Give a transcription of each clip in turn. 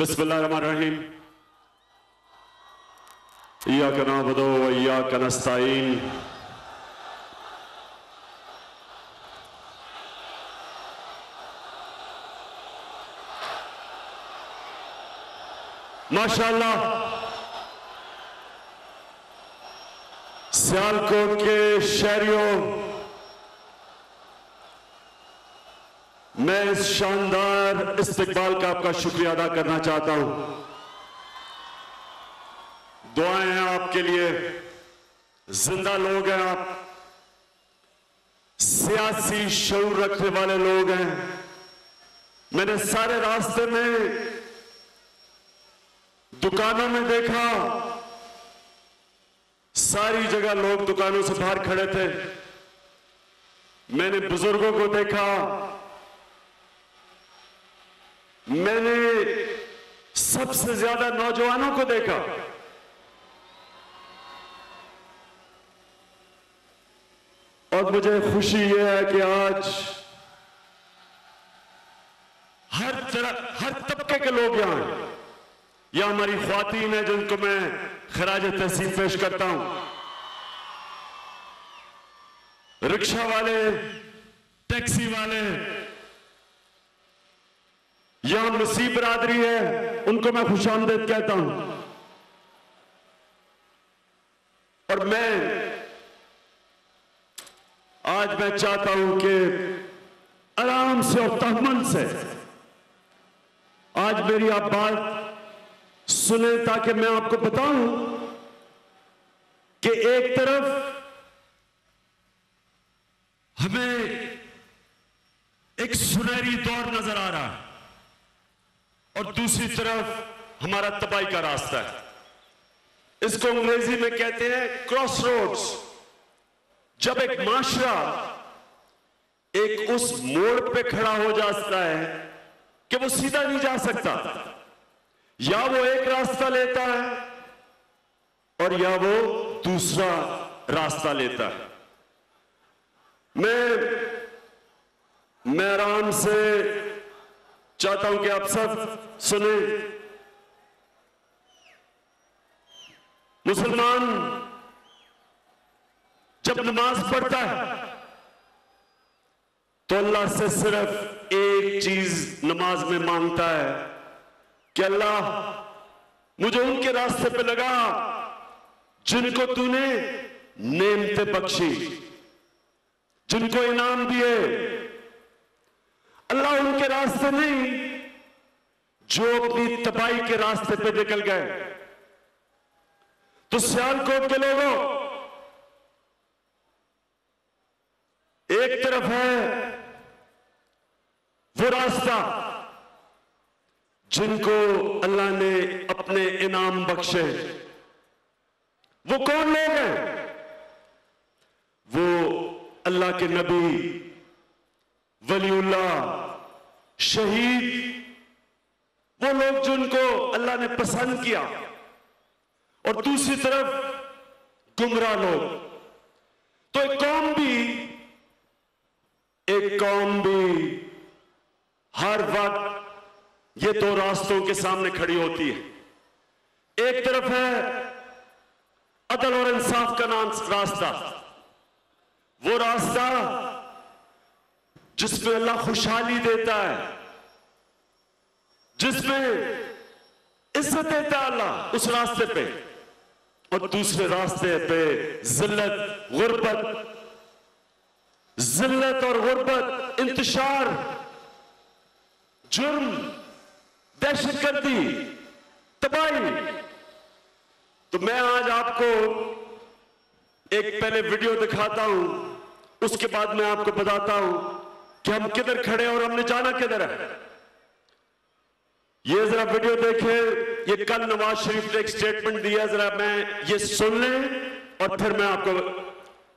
बिस्मिल्लाहिर्रहमानिर्रहीम। इय्याका नअबुदु व इय्याका नस्तईन। माशाअल्लाह, सियालकोट के शहरियों, मैं इस शानदार इस्तकबाल का आपका शुक्रिया अदा करना चाहता हूं। दुआएं हैं आपके लिए, जिंदा लोग हैं आप, सियासी शऊर रखने वाले लोग हैं। मैंने सारे रास्ते में दुकानों में देखा, सारी जगह लोग दुकानों से बाहर खड़े थे। मैंने बुजुर्गों को देखा, मैंने सबसे ज्यादा नौजवानों को देखा। और मुझे खुशी यह है कि आज हर तबके के लोग यहां हैं। यह हमारी ख्वातीन है जिनको मैं खराज तहसीन पेश करता हूं। रिक्शा वाले, टैक्सी वाले, यहां मुसीब बरादरी है, उनको मैं खुशामदीद कहता हूं। और आज मैं चाहता हूं कि आराम से और तहम्मुल से आज मेरी आप बात सुने, ताकि मैं आपको बताऊं कि एक तरफ हमें एक सुनहरी दौर नजर आ रहा है और दूसरी तरफ हमारा तबाही का रास्ता है। इसको अंग्रेजी में कहते हैं क्रॉस रोड्स। जब एक माशरा एक उस मोड़ पे खड़ा हो जाता है कि वो सीधा नहीं जा सकता, या वो एक रास्ता लेता है और या वो दूसरा रास्ता लेता है। मैं आराम से चाहता हूं कि आप सब सुने। मुसलमान जब नमाज पढ़ता है तो अल्लाह से सिर्फ एक चीज नमाज में मांगता है कि अल्लाह मुझे उनके रास्ते पे लगा जिनको तूने नेमतें बख्शी, जिनको इनाम दिए। अल्लाह उनके रास्ते नहीं जो अपनी तबाही के रास्ते पे निकल गए। तो सियालकोट के लोगों, एक तरफ है वो रास्ता जिनको अल्लाह ने अपने इनाम बख्शे। वो कौन लोग हैं? वो अल्लाह के नबी, वलीउल्लाह, शहीद, वो लोग जिनको अल्लाह ने पसंद किया। और दूसरी तरफ गुमराह लोग। तो एक कौम भी हर वक्त ये दो रास्तों के सामने खड़ी होती है। एक तरफ है अदल और इंसाफ का रास्ता, वो रास्ता जिसमें अल्लाह खुशहाली देता है, जिसमें इज्जत देता है अल्लाह, उस रास्ते पे। और दूसरे रास्ते पे जिल्लत और गुर्बत, इंतशार, जुर्म, दहशतगर्दी, तबाही। तो मैं आज आपको एक पहले वीडियो दिखाता हूं, उसके बाद मैं आपको बताता हूं कि हम किधर खड़े हैं और हमने जाना किधर है। ये जरा वीडियो देखें। ये कल नवाज शरीफ ने एक स्टेटमेंट दिया, जरा मैं ये सुन लें और फिर मैं आपको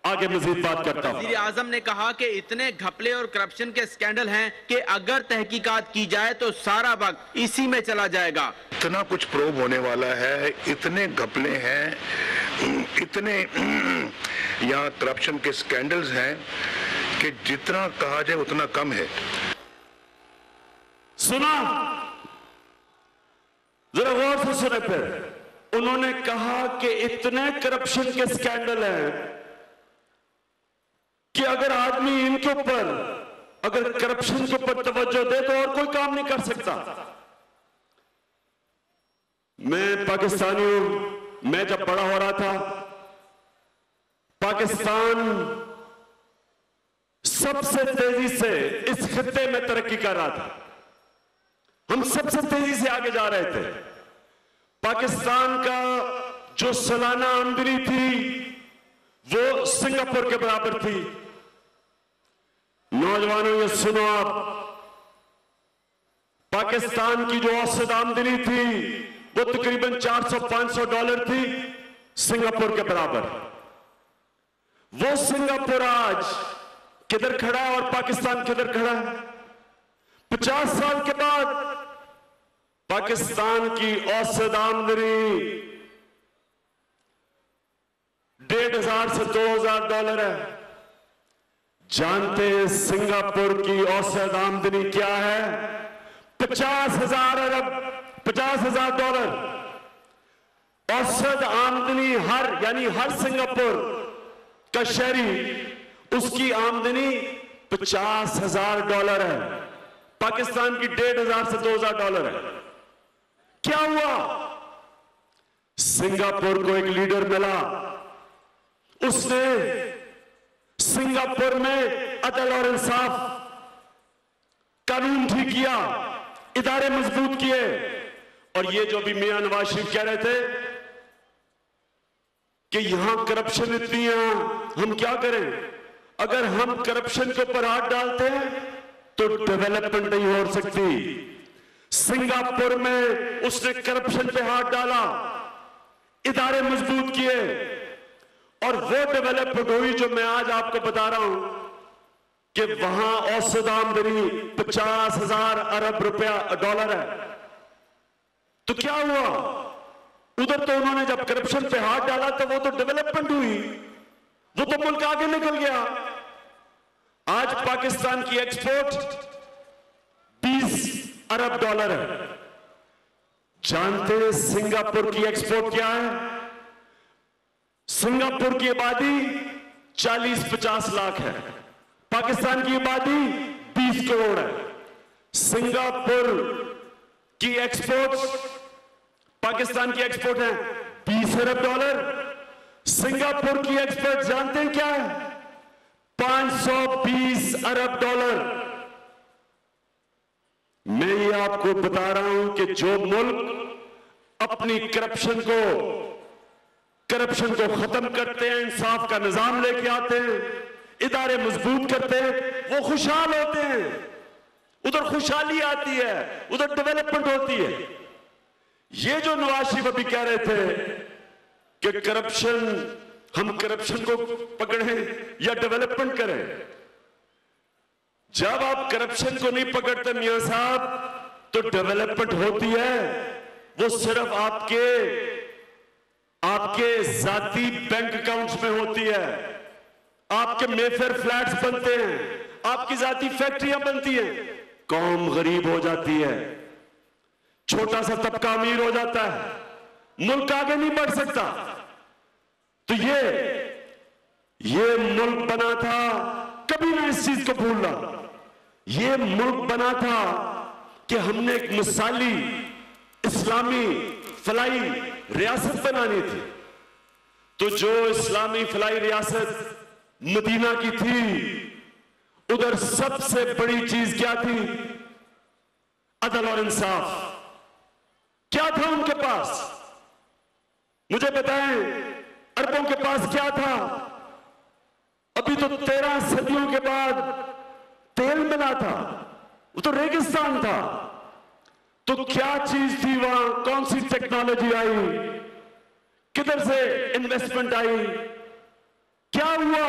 आगे मजीद बात करता हूं। वज़ीर आज़म ने कहा कि इतने घपले और करप्शन के स्कैंडल हैं कि अगर तहकीकात की जाए तो सारा वक्त इसी में चला जाएगा। इतना कुछ प्रोब होने वाला है, इतने घपले हैं, इतने यहाँ करप्शन के स्कैंडल्स हैं कि जितना कहा जाए उतना कम है। सुना, जरा गौर से सुने। फिर उन्होंने कहा कि इतने करप्शन के स्कैंडल हैं कि अगर आदमी इनके ऊपर, अगर करप्शन के ऊपर तवज्जो दे तो और कोई काम नहीं कर सकता। मैं पाकिस्तानी हूं, मैं जब बड़ा हो रहा था, पाकिस्तान सबसे तेजी से इस खित्ते में तरक्की कर रहा था। हम सबसे तेजी से आगे जा रहे थे। पाकिस्तान का जो सालाना आमदनी थी वो सिंगापुर के बराबर थी। नौजवानों ये सुनो आप, पाकिस्तान की जो औसत आमदनी थी वो तकरीबन 400-500 डॉलर थी, सिंगापुर के बराबर। वो सिंगापुर आज किधर खड़ा है और पाकिस्तान किधर खड़ा है? 50 साल के बाद पाकिस्तान की औसत आमदनी 1,500 से 2,000 डॉलर है। जानते हैं सिंगापुर की औसत आमदनी क्या है? 50,000 डॉलर औसत आमदनी। हर सिंगापुर का शहरी, उसकी आमदनी 50,000 डॉलर है। पाकिस्तान की 1,500 से 2,000 डॉलर है। क्या हुआ? सिंगापुर को एक लीडर मिला, उसने सिंगापुर में अदल और इंसाफ कानून ठीक किया, इदारे मजबूत किए। और ये जो भी मियां नवाज शरीफ कह रहे थे कि यहां करप्शन इतनी है, हम क्या करें? अगर हम करप्शन के ऊपर हाथ डालते हैं तो डेवलपमेंट नहीं हो सकती। सिंगापुर में उसने करप्शन पे हाथ डाला, इदारे मजबूत किए और वो डेवलपमेंट हुई जो मैं आज आपको बता रहा हूं कि वहां औसत आमदनी 50,000 अरब रुपया डॉलर है। तो क्या हुआ? उधर तो उन्होंने जब करप्शन पे हाथ डाला तो वो तो डेवलपमेंट हुई, वो तो मुल्क आगे निकल गया। आज पाकिस्तान की एक्सपोर्ट 20 अरब डॉलर है। जानते हैं सिंगापुर की एक्सपोर्ट क्या है? सिंगापुर की आबादी 40-50 लाख है, पाकिस्तान की आबादी 20 करोड़ है। सिंगापुर की एक्सपोर्ट, पाकिस्तान की एक्सपोर्ट है 20 अरब डॉलर। सिंगापुर की एक्सपोर्ट जानते हैं क्या है? 520 अरब डॉलर। मैं ये आपको बता रहा हूं कि जो मुल्क अपनी करप्शन को खत्म करते हैं, इंसाफ का निजाम लेके आते हैं, इदारे मजबूत करते हैं, वो खुशहाल होते हैं। उधर खुशहाली आती है, उधर डेवलपमेंट होती है। ये जो नवाज शरीफ अभी कह रहे थे कि करप्शन, हम करप्शन को पकड़ें या डेवलपमेंट करें, जब आप करप्शन को नहीं पकड़ते मियां साहब तो डेवलपमेंट होती है वो सिर्फ आपके जाती बैंक अकाउंट्स में होती है। आपके मेफेयर फ्लैट्स बनते हैं, आपकी जाती फैक्ट्रियां बनती हैं, कौम गरीब हो जाती है, छोटा सा तबका अमीर हो जाता है, मुल्क आगे नहीं बढ़ सकता। तो ये मुल्क बना था, कभी ना इस चीज को भूलना, ये मुल्क बना था कि हमने एक मिसाली इस्लामी फलाई रियासत बनानी थी। तो जो इस्लामी फलाई रियासत मदीना की थी, उधर सबसे बड़ी चीज क्या थी? अदल और इंसाफ। क्या था उनके पास? मुझे बताएं, अरबों के पास क्या था? अभी तो 13 सदियों के बाद तेल मिला था, वो तो रेगिस्तान था। तो क्या चीज थी वहां? कौन सी टेक्नोलॉजी आई? किधर से इन्वेस्टमेंट आई? क्या हुआ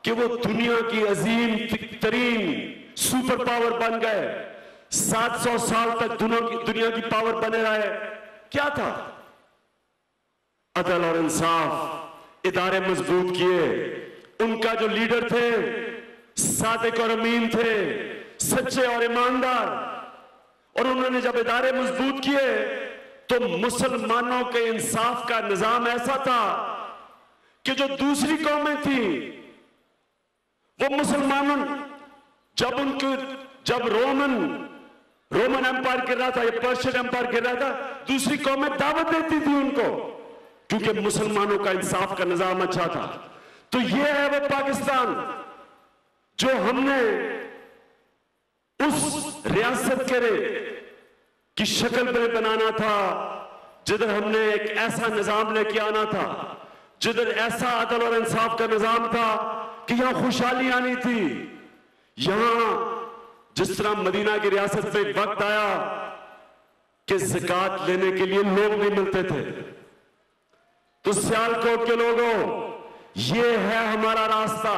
कि वो दुनिया की अजीम तरीन सुपर पावर बन गए? 700 साल तक दुनिया की पावर बने रहे। क्या था? अदल और इंसाफ, इदारे मजबूत किए। उनका जो लीडर थे सादिक और अमीन थे, सच्चे और ईमानदार। और उन्होंने जब इदारे मजबूत किए तो मुसलमानों के इंसाफ का निजाम ऐसा था कि जो दूसरी कौमें थी वो मुसलमानों जब रोमन एम्पायर गिर रहा था या पर्शियन एम्पायर गिर रहा था, दूसरी कौमें दावत देती थी उनको, क्योंकि मुसलमानों का इंसाफ का निजाम अच्छा था। तो ये है वो पाकिस्तान जो हमने उस रियासत की शक्ल में बनाना था, जिधर हमने एक ऐसा निजाम लेके आना था, जिधर ऐसा अदल और इंसाफ का निजाम था कि यहां खुशहाली आनी थी। यहां जिस तरह मदीना की रियासत में वक्त आया कि ज़कात लेने के लिए लोग नहीं मिलते थे, तो सियालकोट के लोगों, ये है हमारा रास्ता।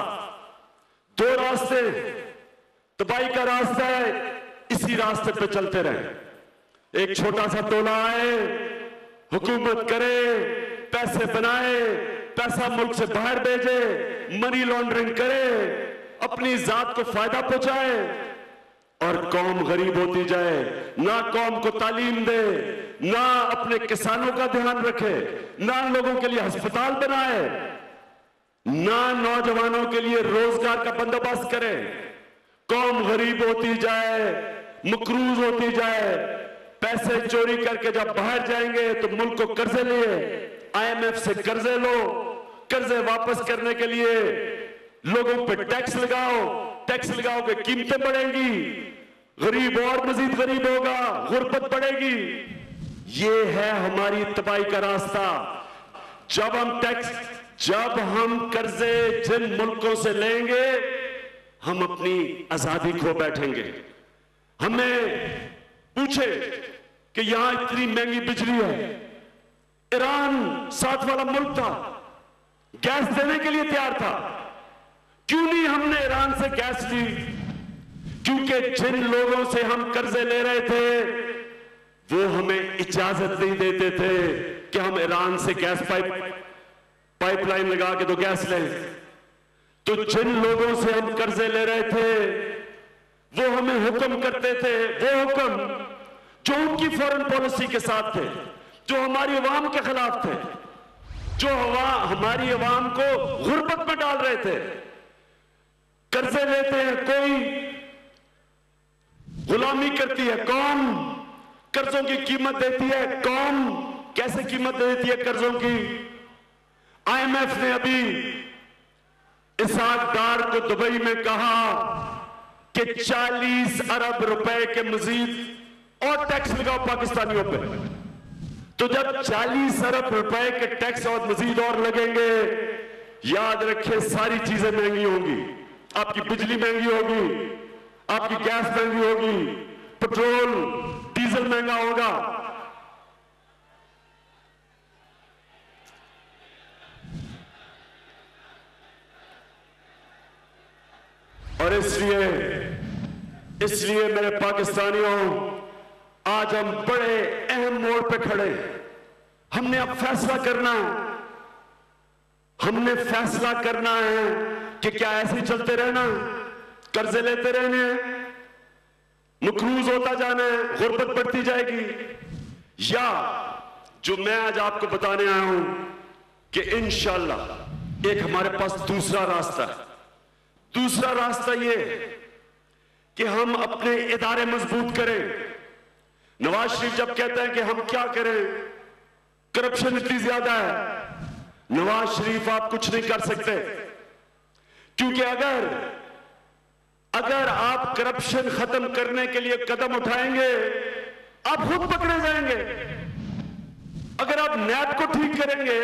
दो रास्ते, तबाही का रास्ता है, इसी रास्ते पे चलते रहे। एक छोटा सा टोला आए, हुकूमत करे, पैसे बनाए, पैसा मुल्क से बाहर भेजे, मनी लॉन्ड्रिंग करे, अपनी जात को फायदा पहुंचाए और कौम गरीब होती जाए, ना कौम को तालीम दे, ना अपने किसानों का ध्यान रखे, ना लोगों के लिए अस्पताल बनाए, ना नौजवानों के लिए रोजगार का बंदोबस्त करे। कौम गरीब होती जाए, मकरूज होती जाए, पैसे चोरी करके जब बाहर जाएंगे तो मुल्क को कर्जे लिए, IMF से कर्जे लो, कर्जे वापस करने के लिए लोगों पे टैक्स लगाओ, टैक्स लगाओगे कीमतें बढ़ेंगी, गरीब और मजीद गरीब होगा, गुर्बत बढ़ेगी। ये है हमारी तबाही का रास्ता। जब हम कर्जे जिन मुल्कों से लेंगे, हम अपनी आजादी खो बैठेंगे। हमें पूछे कि यहां इतनी महंगी बिजली है, ईरान साथ वाला मुल्क था, गैस देने के लिए तैयार था, क्यों नहीं हमने ईरान से गैस ली? क्योंकि जिन लोगों से हम कर्जे ले रहे थे वो हमें इजाजत नहीं देते थे कि हम ईरान से गैस पाइपलाइन लगा के तो गैस लें। तो जिन लोगों से हम कर्जे ले रहे थे वो हमें हुक्म करते थे, वो हुक्म जो उनकी फॉरेन पॉलिसी के साथ थे, जो हमारी अवाम के खिलाफ थे, जो हमारी अवाम को गुर्बत में डाल रहे थे। कर्जे लेते हैं कोई, गुलामी करती है कौम, कर्जों की कीमत देती है कौम। कैसे कीमत देती है कर्जों की? IMF ने अभी इसहाक डार को दुबई में कहा कि 40 अरब रुपए के मजीद और टैक्स लगाओ पाकिस्तानियों पे। तो जब 40 अरब रुपए के टैक्स और मजीद और लगेंगे, याद रखिए सारी चीजें महंगी होंगी। आपकी बिजली महंगी होगी, आपकी गैस महंगी होगी, पेट्रोल डीजल महंगा होगा। और इसलिए मेरे पाकिस्तानियों, आज हम बड़े अहम मोड़ पे खड़े। हमने अब फैसला करना है, हमने फैसला करना है कि क्या ऐसे ही चलते रहना, कर्जे लेते रहने हैं, मकरूज होता जाना है, गुर्बत बढ़ती जाएगी, या जो मैं आज आपको बताने आया हूं कि इंशाअल्लाह एक हमारे पास दूसरा रास्ता है। दूसरा रास्ता ये कि हम अपने इदारे मजबूत करें। नवाज शरीफ जब कहते हैं कि हम क्या करें, करप्शन इतनी ज्यादा है, नवाज शरीफ आप कुछ नहीं कर सकते, क्योंकि अगर आप करप्शन खत्म करने के लिए कदम उठाएंगे आप खुद पकड़े जाएंगे। अगर आप नैब को ठीक करेंगे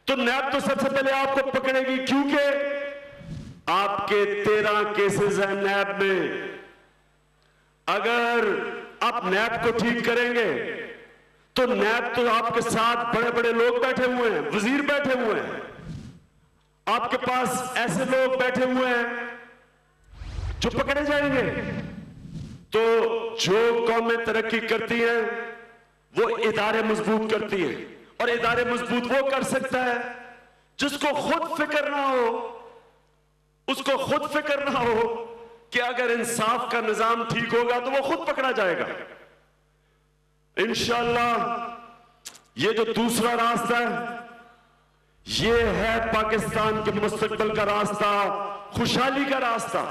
तो नैब तो सबसे पहले आपको पकड़ेगी, क्योंकि आपके 13 केसेस हैं नैब में। अगर आप नैब को ठीक करेंगे तो नैब तो आपके साथ बड़े बड़े लोग बैठे हुए हैं, वजीर बैठे हुए हैं, आपके पास ऐसे लोग बैठे हुए हैं जो पकड़े जाएंगे। तो जो कौमें तरक्की करती हैं वो इदारे मजबूत करती हैं, और इदारे मजबूत वो कर सकता है जिसको खुद फिक्र ना हो, उसको खुद फिक्र ना हो कि अगर इंसाफ का निजाम ठीक होगा तो वो खुद पकड़ा जाएगा। इंशाअल्लाह ये जो दूसरा रास्ता है, ये है पाकिस्तान के मुस्तकबिल का रास्ता, खुशहाली का रास्ता।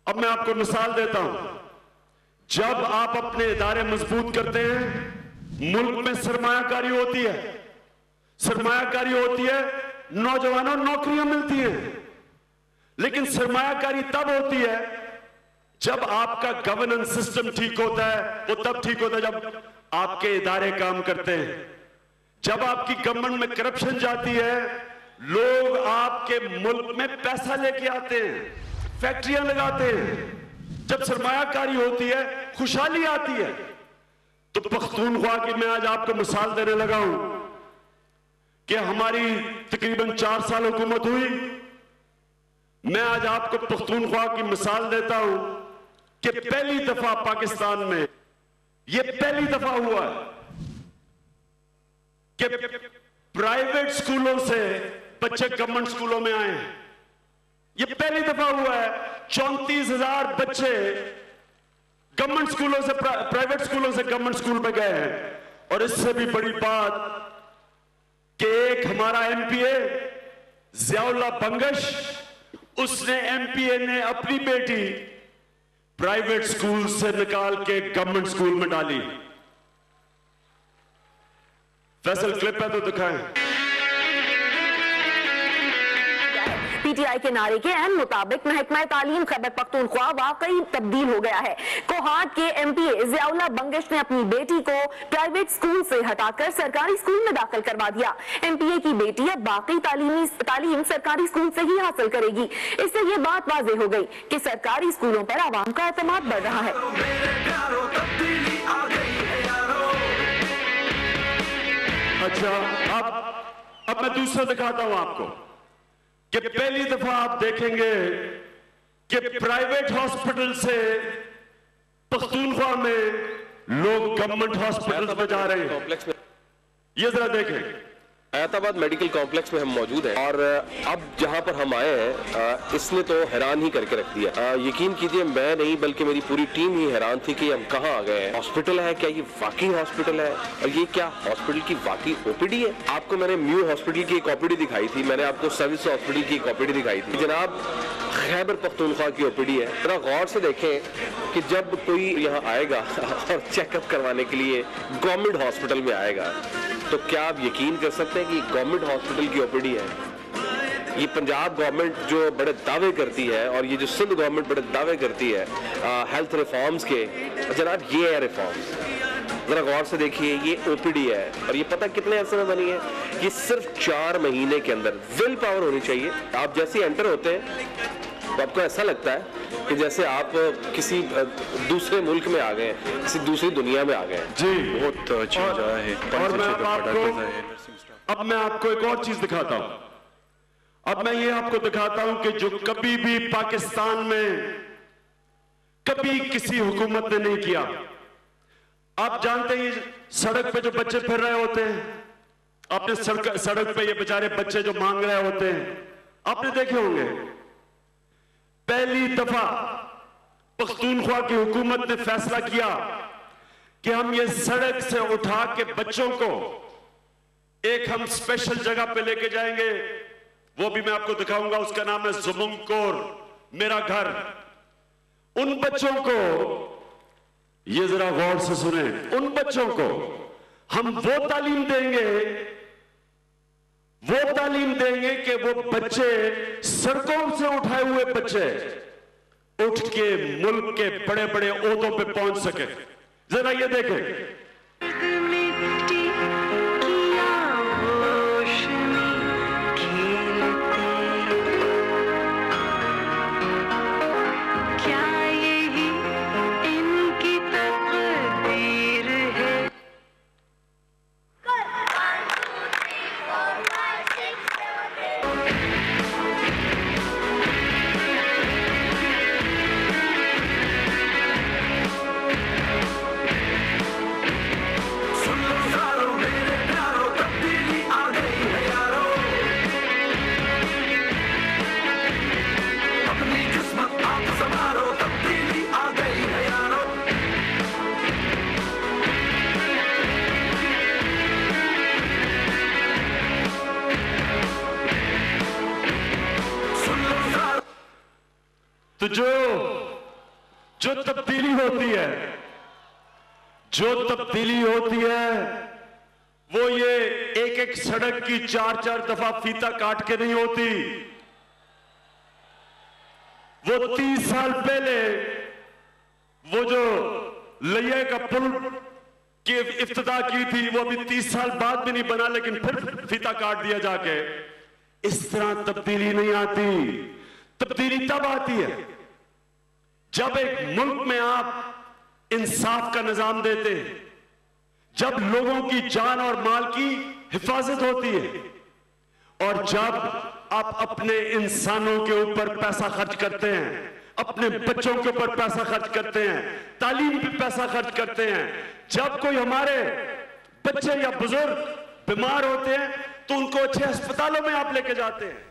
मैं आपको मिसाल देता हूं। जब आप अपने इदारे मजबूत करते हैं, मुल्क में सरमायाकारी होती है, सरमायाकारी होती है, नौजवानों नौकरियां मिलती हैं। लेकिन सरमायाकारी तब होती है जब आपका गवर्नेंस सिस्टम ठीक होता है। वो तब ठीक होता है जब आपके इदारे काम करते हैं। जब आपकी गवर्नमेंट में करप्शन जाती है, लोग आपके मुल्क में पैसा लेके आते हैं, फैक्ट्रियां लगाते हैं। जब सरमायाकारी होती है, खुशहाली आती है। तो पख्तूनख्वा की मैं आज आपको मिसाल देने लगा हूं कि हमारी तकरीबन 4 साल हुकूमत हुई। मैं आज आपको पख्तूनख्वा की मिसाल देता हूं कि पहली दफा पाकिस्तान में यह पहली दफा हुआ कि प्राइवेट स्कूलों से बच्चे गवर्नमेंट स्कूलों में आए हैं। यह पहली दफा हुआ है। 34,000 बच्चे गवर्नमेंट स्कूलों से प्राइवेट स्कूलों से गवर्नमेंट स्कूल में गए हैं। और इससे भी बड़ी बात कि एक हमारा एमपीए ज़ियाउल्लाह बंगश, उसने एमपीए ने अपनी बेटी प्राइवेट स्कूल से निकाल के गवर्नमेंट स्कूल में डाली। फैसल क्लिप है तो दिखाएं। पीटीआई के नारे के एन मुताबिक महकमा तालीम खैबर पख्तूनख्वा वाकई तब्दील हो गया है। कोहाट के एमपीए ज़ियाउल्लाह बंगश ने अपनी बेटी को प्राइवेट स्कूल से हटाकर सरकारी स्कूल में दाखिल करवा दिया। एमपीए की बेटी अब बाकी तालीम सरकारी स्कूल से ही हासिल करेगी। इससे ये बात वाज़ेह हो गई कि सरकारी स्कूलों पर आवाम का एतमाद बढ़ रहा है। अच्छा, अब मैं दूसरा दिखाता हूं आपको कि पहली दफा आप देखेंगे कि प्राइवेट हॉस्पिटल से पख्तूनख्वा में लोग गवर्नमेंट हॉस्पिटल में जा रहे हैं। ये जरा देखें, हैदराबाद मेडिकल कॉम्प्लेक्स में हम मौजूद हैं और अब जहां पर हम आए हैं इसने तो हैरान ही करके रख दिया। यकीन कीजिए, मैं नहीं बल्कि मेरी पूरी टीम ही हैरान थी कि हम कहां आ गए हैं। हॉस्पिटल है क्या? ये वाकई हॉस्पिटल है? और ये क्या हॉस्पिटल की वाकई ओपीडी है? आपको मैंने म्यू हॉस्पिटल की एक ओपीडी दिखाई थी, मैंने आपको सर्विस हॉस्पिटल की एक ओपीडी दिखाई थी। जनाब, खैबर पख्तूनख्वा की ओपीडी है। जरा गौर से देखें कि जब कोई यहाँ आएगा और चेकअप करवाने के लिए गवर्नमेंट हॉस्पिटल में आएगा तो क्या आप यकीन कर सकते हैं कि गवर्नमेंट हॉस्पिटल की ओपीडी है? ये पंजाब गवर्नमेंट जो बड़े दावे करती है और ये जो सिंध गवर्नमेंट बड़े दावे करती है हेल्थ रिफॉर्म्स के, जनाब ये है रिफॉर्म्स। जरा गौर से देखिए, ये ओपीडी है और ये पता कितने अरसे में बनी है? ये सिर्फ 4 महीने के अंदर। विल पावर होनी चाहिए। आप जैसे एंटर होते हैं तो आपको ऐसा लगता है कि जैसे आप किसी दूसरे मुल्क में आ गए, किसी दूसरी दुनिया में आ गए। जी, बहुत अच्छी जगह है। और अब मैं आपको एक और चीज दिखाता हूं। अब मैं ये आपको दिखाता हूं कि जो कभी भी पाकिस्तान में कभी किसी हुकूमत ने नहीं किया। आप जानते हैं सड़क पे जो बच्चे फिर रहे होते हैं, आपने सड़क पे ये बेचारे बच्चे जो मांग रहे होते हैं, आपने देखे होंगे। पहली दफा पख्तूनख्वा की हुकूमत ने फैसला किया कि हम ये सड़क से उठा के बच्चों को एक हम स्पेशल जगह पे लेके जाएंगे। वो भी मैं आपको दिखाऊंगा, उसका नाम है जुमुंकोर, मेरा घर। उन बच्चों को, ये जरा गौर से सुने, उन बच्चों को हम वो तालीम देंगे कि वो बच्चे, सड़कों से उठाए हुए बच्चे उठ के मुल्क के बड़े बड़े ओहदों पे पहुंच सके। जरा ये देखें। जो तब्दीली होती है, वो ये एक एक सड़क की 4-4 दफा फीता काट के नहीं होती। वो 30 साल पहले वो जो लिया का पुल की इफ्तिताह की थी, वो अभी 30 साल बाद भी नहीं बना, लेकिन फिर फीता काट दिया जाके। इस तरह तब्दीली नहीं आती। तब्दीली तब आती है जब एक मुल्क में आप इंसाफ का निजाम देते हैं, जब लोगों की जान और माल की हिफाजत होती है, और जब आप अपने इंसानों के ऊपर पैसा खर्च करते हैं, अपने बच्चों के ऊपर पैसा खर्च करते हैं, तालीम पे पैसा खर्च करते हैं। जब कोई हमारे बच्चे या बुजुर्ग बीमार होते हैं तो उनको अच्छे अस्पतालों में आप लेके जाते हैं।